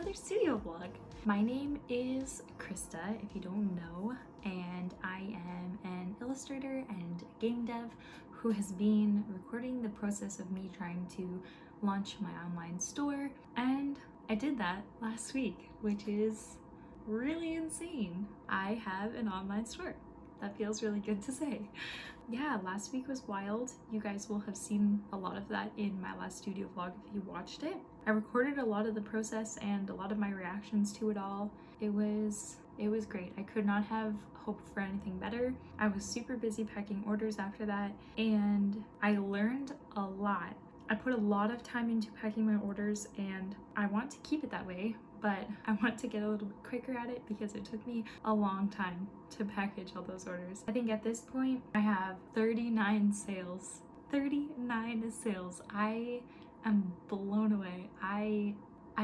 another studio vlog. My name is Krista, if you don't know, and I am an illustrator and game dev who has been recording the process of me trying to launch my online store, and I did that last week, which is really insane. I have an online store. That feels really good to say. Yeah, last week was wild. You guys will have seen a lot of that in my last studio vlog if you watched it. I recorded a lot of the process and a lot of my reactions to it all. It was great. I could not have hoped for anything better. I was super busy packing orders after that, and I learned a lot. I put a lot of time into packing my orders, and I want to keep it that way, but I want to get a little bit quicker at it because it took me a long time to package all those orders. I think at this point I have 39 sales. 39 sales. I am blown away. I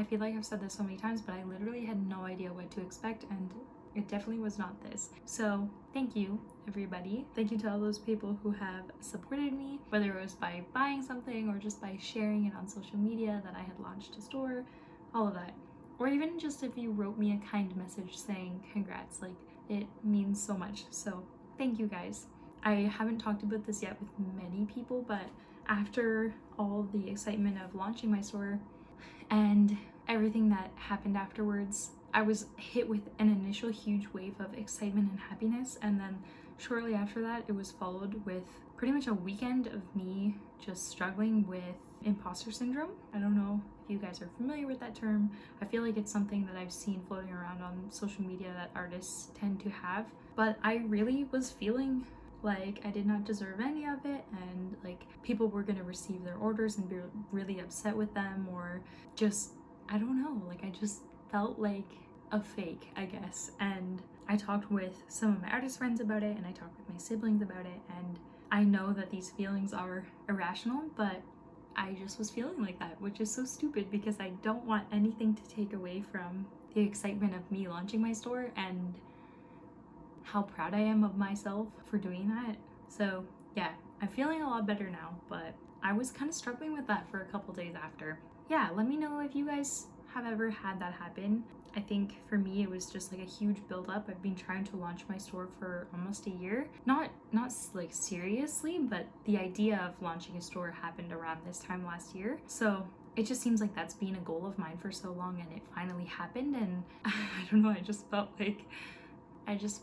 feel like I've said this so many times, but I literally had no idea what to expect, and it definitely was not this. So thank you, everybody. Thank you to all those people who have supported me, whether it was by buying something or just by sharing it on social media that I had launched a store, all of that. Or even just if you wrote me a kind message saying congrats, like it means so much. So thank you guys. I haven't talked about this yet with many people, but after all the excitement of launching my store and everything that happened afterwards, I was hit with an initial huge wave of excitement and happiness, and then shortly after that it was followed with pretty much a weekend of me just struggling with imposter syndrome. I don't know if you guys are familiar with that term. I feel like it's something that I've seen floating around on social media that artists tend to have, but I really was feeling like I did not deserve any of it, and like people were gonna receive their orders and be really upset with them, or just, I don't know, like I just felt like a fake, I guess. And I talked with some of my artist friends about it, and I talked with my siblings about it, and I know that these feelings are irrational, but I just was feeling like that, which is so stupid because I don't want anything to take away from the excitement of me launching my store and how proud I am of myself for doing that. So yeah, I'm feeling a lot better now, but I was kind of struggling with that for a couple days after. Yeah, let me know if you guys have ever had that happen. I think for me it was just like a huge build-up. I've been trying to launch my store for almost a year. Not like seriously, but the idea of launching a store happened around this time last year. So it just seems like that's been a goal of mine for so long, and it finally happened, and I don't know, I just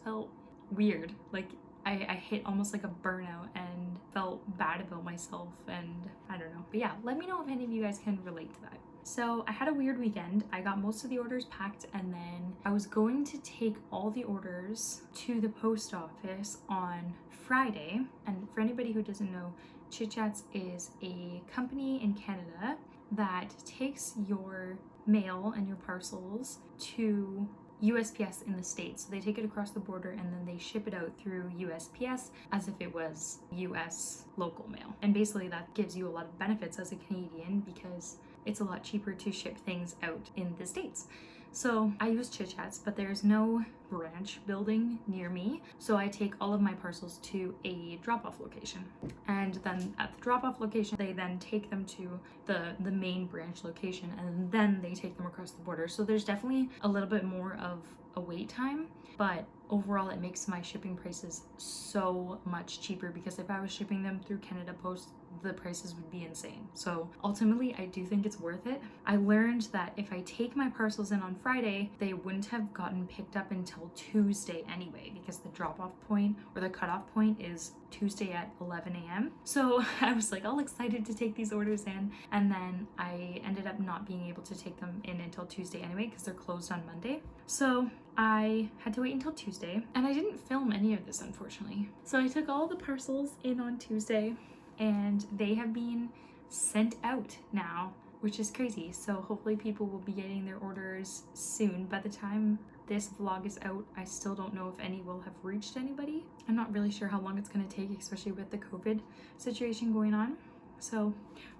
felt weird. Like I hit almost like a burnout and felt bad about myself, and I don't know. But yeah, let me know if any of you guys can relate to that. So I had a weird weekend. I got most of the orders packed, and then I was going to take all the orders to the post office on Friday. And for anybody who doesn't know, Chit Chats is a company in Canada that takes your mail and your parcels to USPS in the States. So they take it across the border and then they ship it out through USPS as if it was US local mail. And basically that gives you a lot of benefits as a Canadian because it's a lot cheaper to ship things out in the States. So I use Chit Chats, but there's no branch building near me. So I take all of my parcels to a drop-off location. And then at the drop-off location, they then take them to the main branch location, and then they take them across the border. So there's definitely a little bit more of a wait time, but overall it makes my shipping prices so much cheaper, because if I was shipping them through Canada Post, the prices would be insane. So ultimately I do think it's worth it. I learned that if I take my parcels in on Friday, they wouldn't have gotten picked up until Tuesday anyway, because the drop-off point or the cutoff point is Tuesday at 11 a.m. So I was like all excited to take these orders in, and then I ended up not being able to take them in until Tuesday anyway because they're closed on Monday. So I had to wait until Tuesday, and I didn't film any of this, unfortunately. So I took all the parcels in on Tuesday, and they have been sent out now, which is crazy. So hopefully people will be getting their orders soon. By the time this vlog is out, I still don't know if any will have reached anybody. I'm not really sure how long it's going to take, especially with the COVID situation going on. So,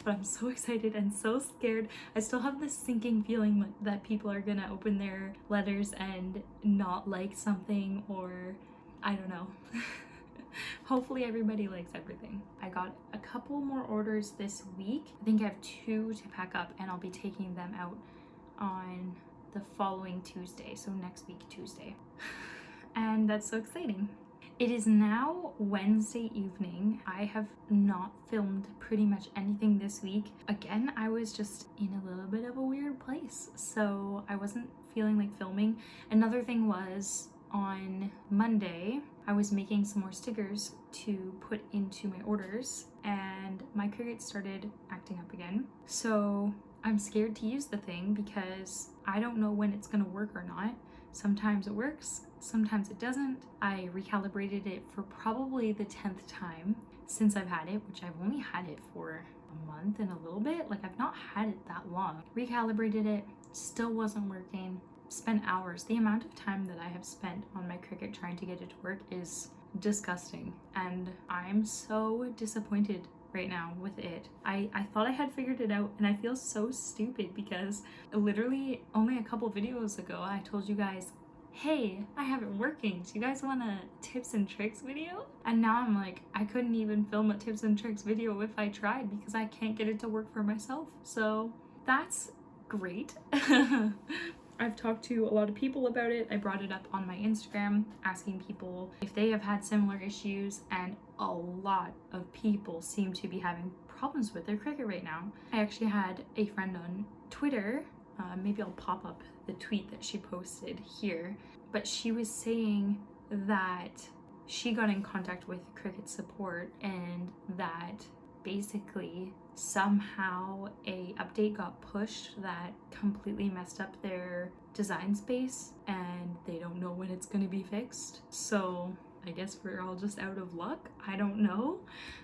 but I'm so excited and so scared. I still have this sinking feeling that people are gonna open their letters and not like something, or I don't know. Hopefully everybody likes everything. I got a couple more orders this week. I think I have 2 to pack up, and I'll be taking them out on the following Tuesday, so next week Tuesday. And that's so exciting. It is now Wednesday evening. I have not filmed pretty much anything this week. Again, I was just in a little bit of a weird place, so I wasn't feeling like filming. Another thing was, on Monday, I was making some more stickers to put into my orders, and my Cricut started acting up again. So I'm scared to use the thing because I don't know when it's gonna work or not. Sometimes it works, sometimes it doesn't. I recalibrated it for probably the 10th time since I've had it, which I've only had it for a month and a little bit. Like, I've not had it that long. Recalibrated it, still wasn't working. Spent hours. The amount of time that I have spent on my Cricut trying to get it to work is disgusting, and I'm so disappointed right now with it. I thought I had figured it out, and I feel so stupid because literally only a couple videos ago I told you guys, hey, I have it working, do you guys want a tips and tricks video? And now I'm like, I couldn't even film a tips and tricks video if I tried because I can't get it to work for myself. So that's great. I've talked to a lot of people about it. I brought it up on my Instagram asking people if they have had similar issues, and a lot of people seem to be having problems with their Cricut right now. I actually had a friend on Twitter, maybe I'll pop up the tweet that she posted here, but she was saying that she got in contact with Cricut support and that basically somehow a update got pushed that completely messed up their design space, and they don't know when it's going to be fixed. So I guess we're all just out of luck. I don't know,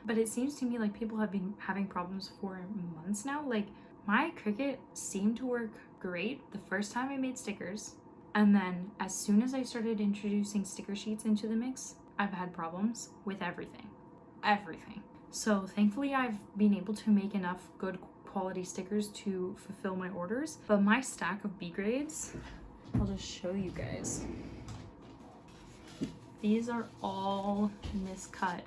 but it seems to me like people have been having problems for months now. Like, my Cricut seemed to work great the first time I made stickers, and then as soon as I started introducing sticker sheets into the mix, I've had problems with everything. So thankfully I've been able to make enough good quality stickers to fulfill my orders, but my stack of B grades, I'll just show you guys. These are all miscut,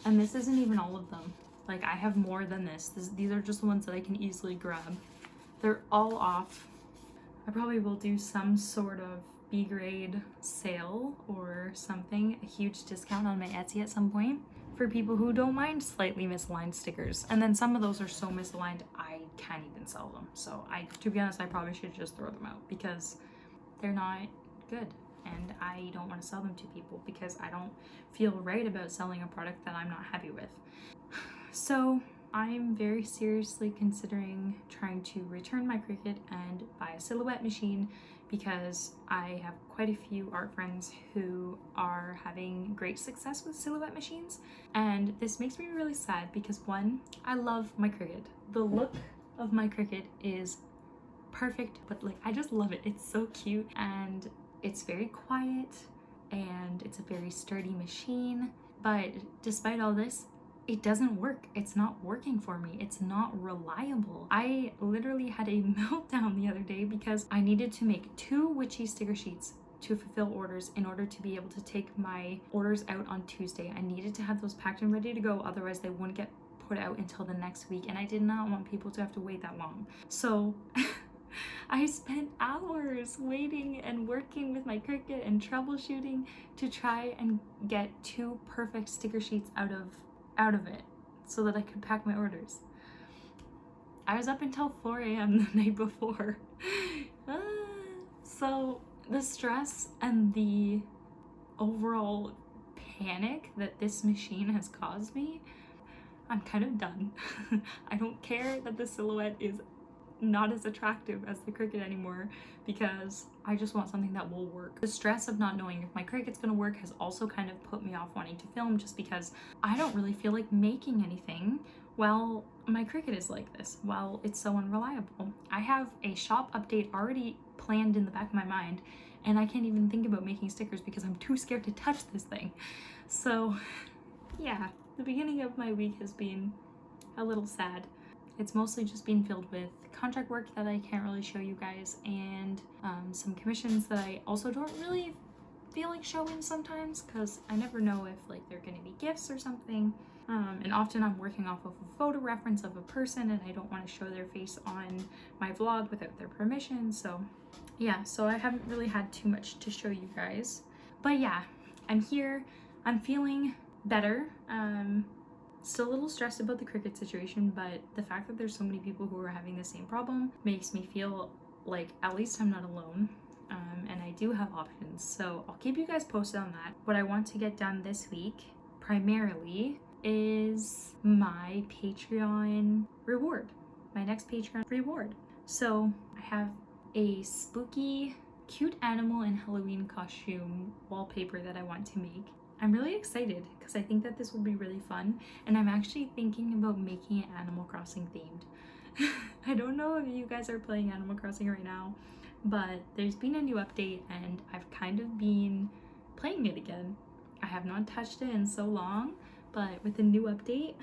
and this isn't even all of them. Like, I have more than this. These are just the ones that I can easily grab. They're all off. I probably will do some sort of B grade sale or something, a huge discount on my Etsy at some point, for people who don't mind slightly misaligned stickers. And then some of those are so misaligned I can't even sell them. So to be honest, I probably should just throw them out because they're not good, and I don't want to sell them to people because I don't feel right about selling a product that I'm not happy with. So I'm very seriously considering trying to return my Cricut and buy a silhouette machine because I have quite a few art friends who are having great success with silhouette machines, and this makes me really sad because, one, I love my Cricut. The look of my Cricut is perfect, but like, I just love it. It's so cute, and it's very quiet, and it's a very sturdy machine, but despite all this, it doesn't work. It's not working for me. It's not reliable. I literally had a meltdown the other day because I needed to make 2 witchy sticker sheets to fulfill orders in order to be able to take my orders out on Tuesday. I needed to have those packed and ready to go, otherwise they wouldn't get put out until the next week, and I did not want people to have to wait that long. So I spent hours waiting and working with my Cricut and troubleshooting to try and get 2 perfect sticker sheets out of it so that I could pack my orders. I was up until 4 a.m. the night before. So the stress and the overall panic that this machine has caused me, I'm kind of done. I don't care that the silhouette is not as attractive as the Cricut anymore because I just want something that will work. The stress of not knowing if my Cricut's gonna work has also kind of put me off wanting to film, just because I don't really feel like making anything while my Cricut is like this, while it's so unreliable. I have a shop update already planned in the back of my mind, and I can't even think about making stickers because I'm too scared to touch this thing. So yeah, the beginning of my week has been a little sad. It's mostly just been filled with contract work that I can't really show you guys, and some commissions that I also don't really feel like showing sometimes because I never know if like they're gonna be gifts or something. And often I'm working off of a photo reference of a person and I don't want to show their face on my vlog without their permission. So yeah, so I haven't really had too much to show you guys. But yeah, I'm here. I'm feeling better. Still a little stressed about the Cricut situation, but the fact that there's so many people who are having the same problem makes me feel like at least I'm not alone. And I do have options, so I'll keep you guys posted on that. What I want to get done this week primarily is my Patreon reward, my next Patreon reward. So I have a spooky, cute animal and Halloween costume wallpaper that I want to make. I'm really excited because I think that this will be really fun, and I'm actually thinking about making it Animal Crossing themed. I don't know if you guys are playing Animal Crossing right now, but there's been a new update and I've kind of been playing it again. I have not touched it in so long, but with the new update,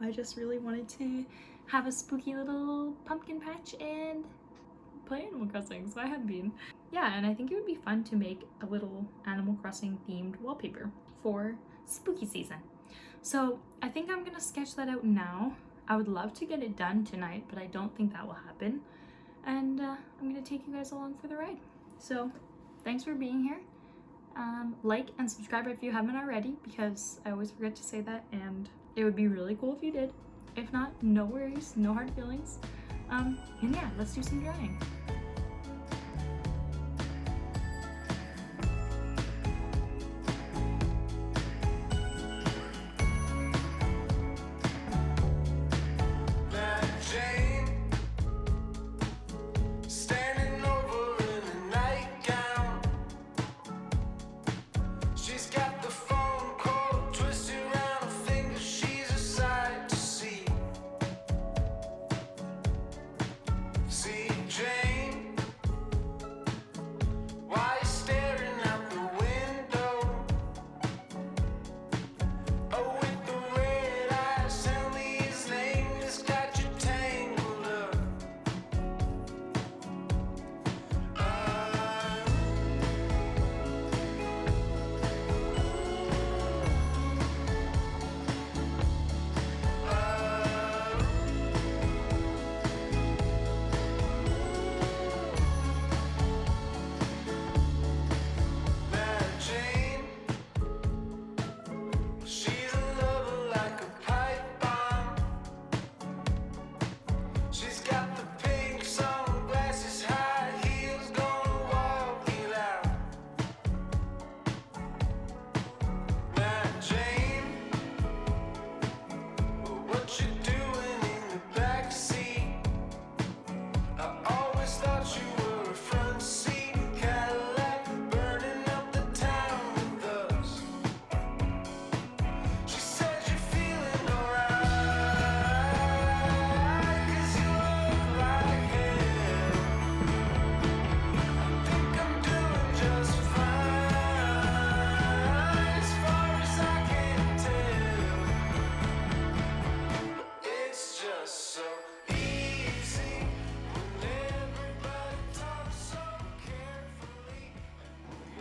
I just really wanted to have a spooky little pumpkin patch and play Animal Crossing, so I have been. Yeah, and I think it would be fun to make a little Animal Crossing themed wallpaper for spooky season. So I think I'm gonna sketch that out now. I would love to get it done tonight, but I don't think that will happen. And I'm gonna take you guys along for the ride. So thanks for being here. Like and subscribe if you haven't already, because I always forget to say that, and it would be really cool if you did. If not, no worries, no hard feelings. And yeah, let's do some drawing.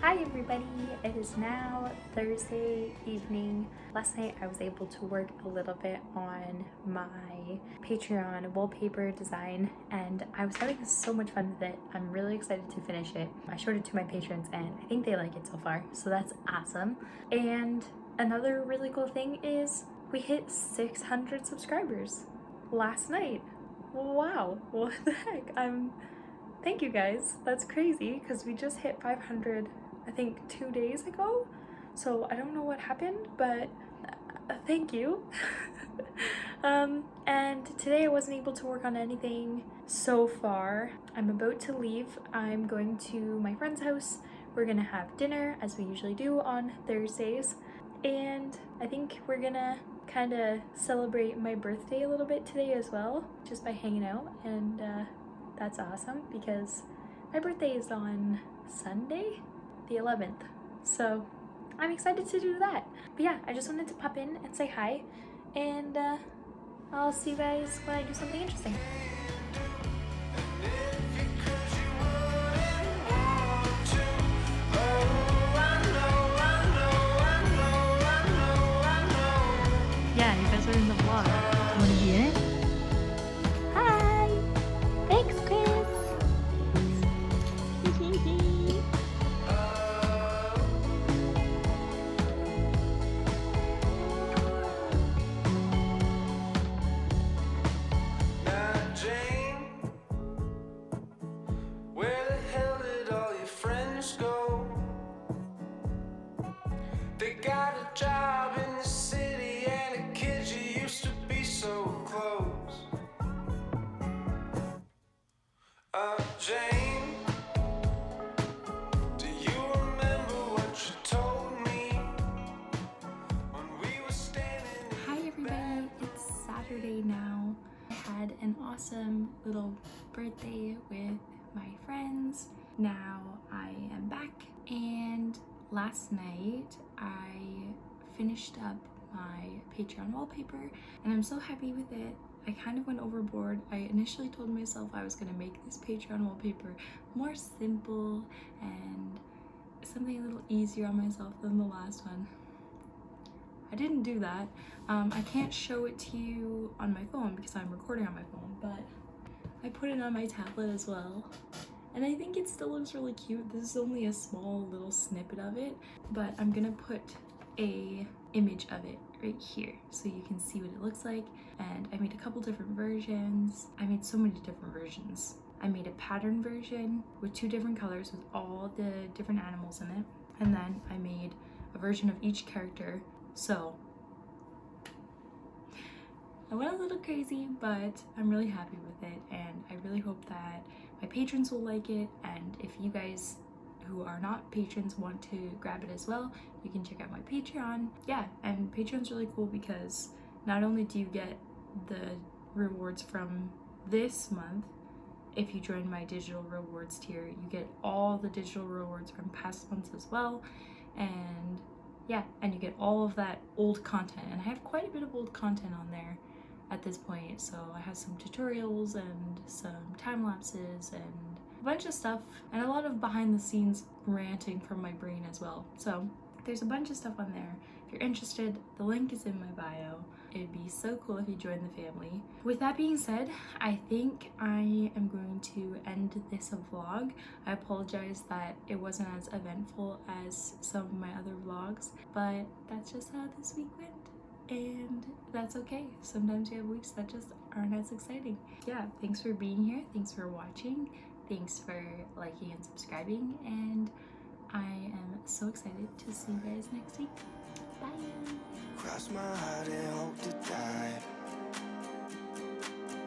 Hi everybody, it is now Thursday evening. Last night I was able to work a little bit on my Patreon wallpaper design and I was having so much fun with it. I'm really excited to finish it. I showed it to my patrons and I think they like it so far, so that's awesome. And another really cool thing is we hit 600 subscribers last night. Wow, what the heck? Thank you guys. That's crazy because we just hit 500 I think 2 days ago, so I don't know what happened, but thank you. And today I wasn't able to work on anything so far. I'm about to leave. I'm going to my friend's house. We're gonna have dinner as we usually do on Thursdays, and I think we're gonna kind of celebrate my birthday a little bit today as well, just by hanging out, and that's awesome because my birthday is on Sunday, the 11th, so I'm excited to do that. But yeah, I just wanted to pop in and say hi, and I'll see you guys when I do something interesting. Yeah, you guys are in the on. You want to be in it? Hi! Thanks, Chris! Got a job in the city and a kid, you used to be so close. Jane, do you remember what you told me when we were standing? Hi everybody, it's Saturday now. I had an awesome little birthday with my friends. Now I am back, and last night I finished up my Patreon wallpaper and I'm so happy with it. I kind of went overboard. I initially told myself I was going to make this Patreon wallpaper more simple and something a little easier on myself than the last one. I didn't do that. I can't show it to you on my phone because I'm recording on my phone, but I put it on my tablet as well. And I think it still looks really cute. This is only a small little snippet of it, but I'm gonna put a image of it right here so you can see what it looks like. And I made a couple different versions. I made so many different versions. I made a pattern version with 2 different colors with all the different animals in it. And then I made a version of each character. So I went a little crazy, but I'm really happy with it, and I really hope that my patrons will like it. And if you guys who are not patrons want to grab it as well, you can check out my Patreon. Yeah, and Patreon's really cool because not only do you get the rewards from this month, if you join my digital rewards tier, you get all the digital rewards from past months as well. And yeah, and you get all of that old content, and I have quite a bit of old content on there at this point. So I have some tutorials and some time lapses and a bunch of stuff, and a lot of behind the scenes ranting from my brain as well. So there's a bunch of stuff on there. If you're interested, the link is in my bio. It'd be so cool if you join the family. With that being said, I think I am going to end this vlog. I apologize that it wasn't as eventful as some of my other vlogs, but that's just how this week went. And that's okay. Sometimes you have weeks that just aren't as exciting. Yeah, thanks for being here. Thanks for watching. Thanks for liking and subscribing. And I am so excited to see you guys next week. Bye. Cross my heart and hope to die.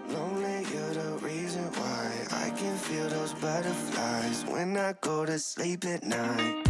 Lonely, you're the reason why I can feel those butterflies when I go to sleep at night.